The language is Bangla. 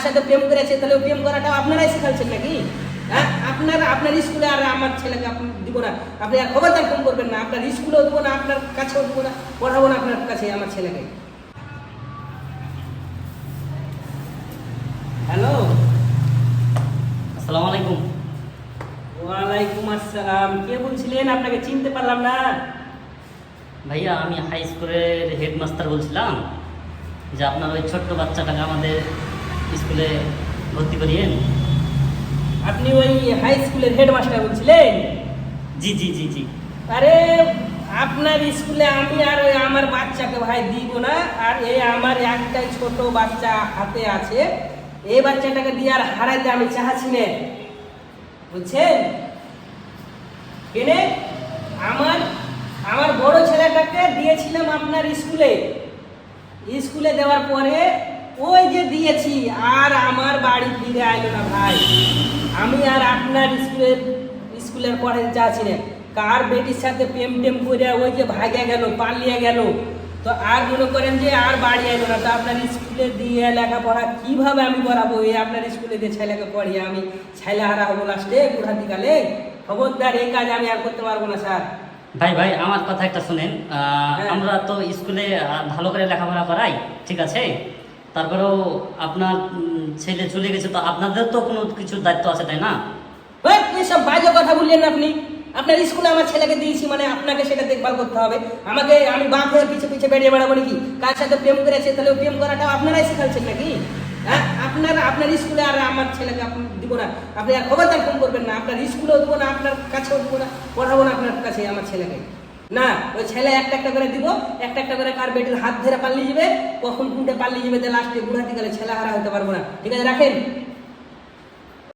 সাথে প্রেম করেছে, তাহলে প্রেম করাটা আপনারাই শেখাচ্ছেন নাকি? হ্যাঁ, আপনার স্কুলে আর আমার ছেলেকে আপনি দিব না, আপনি আর খবরদার ফোন করবেন না, আপনার স্কুলেও দেবো না, আপনার কাছেও দেবো না, পড়াবো না আপনার কাছে আমার ছেলেকে। হ্যালো, আসসালামু আলাইকুম। ওয়ালাইকুম আসসালাম। কে বলছিলেন? আপনাকে চিনতে পারলাম না। ভাইয়া, আমি হাই স্কুলের হেডমাস্টার বলছিলাম যে আপনার ওই ছোট্ট বাচ্চাটাকে আমাদের স্কুলে ভর্তি করিয়েন। আপনি ওই হাই স্কুলের হেডমাস্টার বলছিলেন? জি জি জি জি। আরে, আপনার স্কুলে আমি আর ওই আমার বাচ্চাকে ভাই দিব না। আর এই আমার একটাই ছোট বাচ্চা হাতে আছে, এই বাচ্চাটাকে দিয়ে আর হারাইতে আমি চাচ্ছি না, বুঝছেন? কেনে আমার আমার বড় ছেলেটাকে দিয়েছিলাম আপনার স্কুলে দেওয়ার পরে ওই যে দিয়েছি, আর আমার বাড়ি ফিরে আইলো না ভাই। আমি আর আপনার স্কুলের পরে যাচ্ছি না, কার বেটির সাথে প্রেম টেম করে ওই যে ভাগা গেল, পালিয়ে গেল, তো আর মনে করেন যে আর বাড়ি আইলো না। তো আপনার স্কুলে দিয়ে লেখাপড়া কিভাবে আমি পড়াবো? এই আপনার স্কুলে দিয়ে ছেলেকে পড়িয়ে আমি ছেলে হারা হবো লাস্টে বুড়া দিকালে? খবরদার, এই কাজ আমি আর করতে পারবো না স্যার। ভাই ভাই, আমার কথা একটা শুনেন। হ্যাঁ। আমরা তো স্কুলে ভালো করে লেখাপড়া করাই, ঠিক আছে? তারপরেও আপনার ছেলে চলে গেছে, তো আপনাদের তো কোনো কিছু দায়িত্ব আছে, তাই না? এসব বাজে কথা বললেন আপনি। আপনার স্কুলে আমার ছেলেকে দিয়েছি মানে আপনাকে সেটা দেখভাল করতে হবে। আমি বাঁধে পিছে পিছে বেরিয়ে বেড়াবো নাকি? কার সাথে প্রেম করেছে, তাহলে প্রেম করাটা আপনারাই শেখাচ্ছেন নাকি? হ্যাঁ, আপনার স্কুলে আর আমার ছেলেকে আপনি দিব না, আপনি আর খবরদার ফোন করবেন না, আপনার স্কুলেও দেবো না, আপনার কাছেও দেবো না, পড়াবো না আপনার কাছে আমার ছেলেকে। না, ওই ছেলে একটা একটা করে দিব, একটা একটা করে কার বেটির হাত ধরে পাল্লিয়ে যাবে, কখন কোনটা পাল্লিয়ে যাবে, লাস্টে বুড়া দিকে ছেলে হারা হতে পারবো না। ঠিক আছে, রাখেন।